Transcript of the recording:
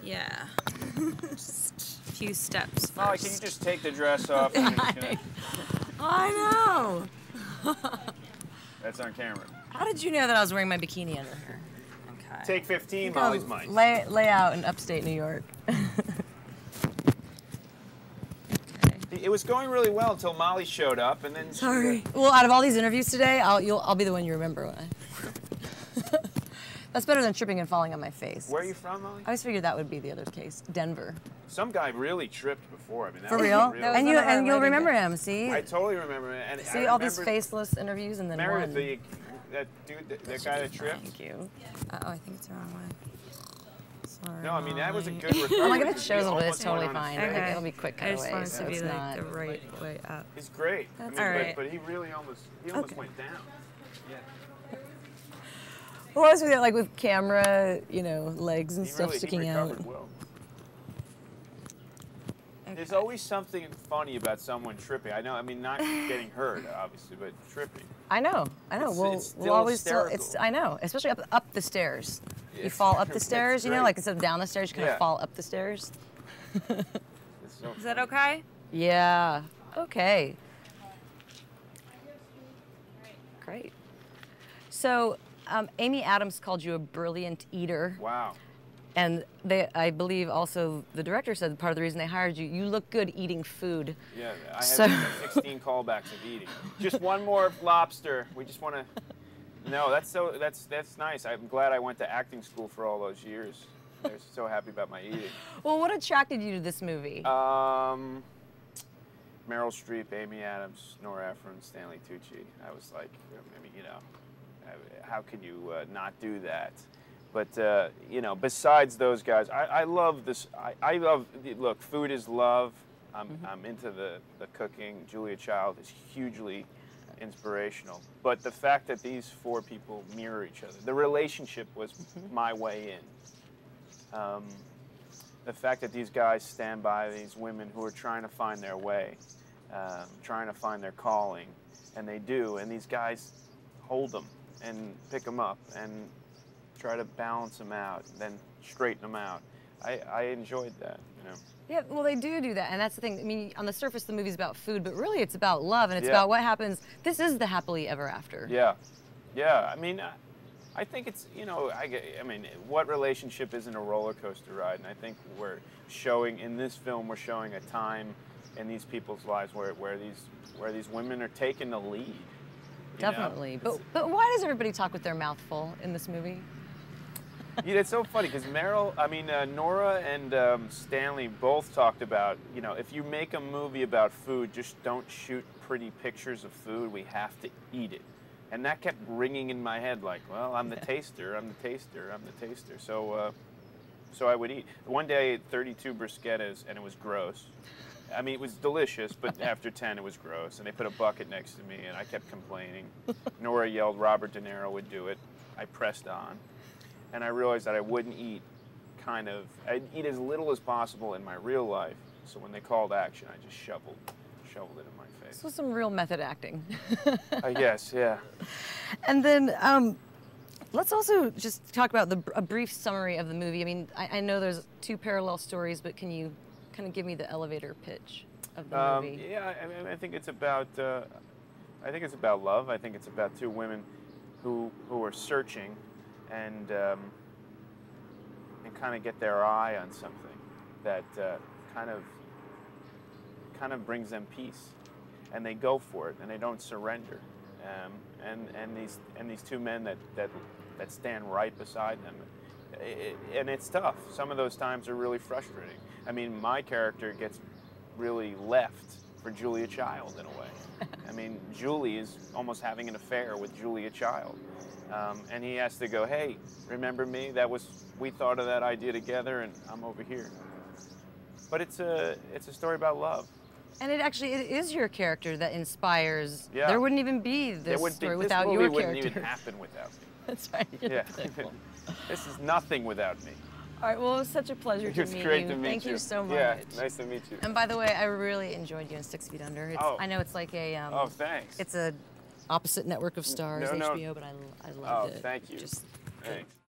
Yeah. Just a few steps first. Molly, can you just take the dress off? I know. That's on camera. How did you know that I was wearing my bikini under here? Okay. Take 15, Molly's mine. Lay out in upstate New York. It was going really well until Molly showed up, and then. Sorry. Well, out of all these interviews today, I'll be the one you remember when I. That's better than tripping and falling on my face. Where are you from, Molly? I always figured that would be the other case. Denver. Some guy really tripped before. I mean, that For was real? Really And you'll remember him. See? I totally remember him. And see all these faceless interviews and then one. That dude, that guy that tripped. Thank you. Oh, I think it's the wrong way. Sorry. No, I mean that was a good recovery. Oh my God, if it shows a little bit, it's totally fine. Okay. It'll be quick I just cutaway. want it to be like the right way up. He's great. That's I mean, all right. But he really almost went down. Yeah. Well, with that, like with camera, you know, legs and stuff sticking out. Well. Okay. There's always something funny about someone tripping. I know. I mean, not getting hurt, obviously, but tripping. I know. We'll always tell. I know, especially up the stairs. Yeah. You fall up the stairs, you know, like instead of down the stairs, you kind of fall up the stairs. Is that okay? Yeah. Okay. Great. So, Amy Adams called you a brilliant eater. Wow. And I believe also the director said part of the reason they hired you, you look good eating food. Yeah, I have 16 callbacks of eating. Just one more lobster. We just want to. No, that's nice. I'm glad I went to acting school for all those years. They're so happy about my eating. Well, what attracted you to this movie? Meryl Streep, Amy Adams, Nora Ephron, Stanley Tucci. I was like, I mean, you know, how could you not do that? But, you know, besides those guys, I love this. I love, look, food is love. I'm into the cooking. Julia Child is hugely inspirational. But the fact that these four people mirror each other, the relationship was my way in. The fact that these guys stand by these women who are trying to find their way, trying to find their calling, and they do. And these guys hold them and pick them up and try to balance them out, then straighten them out. I enjoyed that, you know. Yeah, well, they do that, and that's the thing. I mean, on the surface, the movie's about food, but really it's about love, and it's about what happens. This is the happily ever after. Yeah, yeah. I mean, I think it's, you know, I mean, what relationship isn't a roller coaster ride? And I think we're showing, in this film, we're showing a time in these people's lives where these women are taking the lead. Definitely. But why does everybody talk with their mouth full in this movie? Yeah, it's so funny because Nora and Stanley both talked about, you know, if you make a movie about food, just don't shoot pretty pictures of food. We have to eat it. And that kept ringing in my head like, well, I'm the taster, I'm the taster, I'm the taster. So, so I would eat. One day I ate 32 bruschettas and it was gross. I mean, it was delicious, but after 10 it was gross. And they put a bucket next to me and I kept complaining. Nora yelled Robert De Niro would do it. I pressed on. And I realized that I wouldn't eat I'd eat as little as possible in my real life. So when they called action, I just shoveled it in my face. So some real method acting. I guess, yeah. And then let's also just talk about a brief summary of the movie. I mean, I know there's two parallel stories, but can you kind of give me the elevator pitch of the movie? Yeah, I think it's about love. I think it's about two women who are searching and kind of get their eye on something that kind of brings them peace, and they go for it and they don't surrender. And these two men that stand right beside them, and it's tough. Some of those times are really frustrating. I mean, my character gets really left for Julia Child in a way. I mean, Julie is almost having an affair with Julia Child. And he has to go, hey, remember me? We thought of that idea together, and I'm over here. But it's a story about love. And it is your character that inspires. Yeah. There wouldn't even be this story without your character. This movie wouldn't even happen without me. That's right. Yeah. This is nothing without me. All right, well, it was such a pleasure to meet you. It was great to meet you. Thank you so much. Yeah, nice to meet you. And by the way, I really enjoyed you in 6 Feet Under. I know it's like a... oh, thanks. It's a opposite network of stars, HBO, but I loved it. Oh, thank you. Just thanks.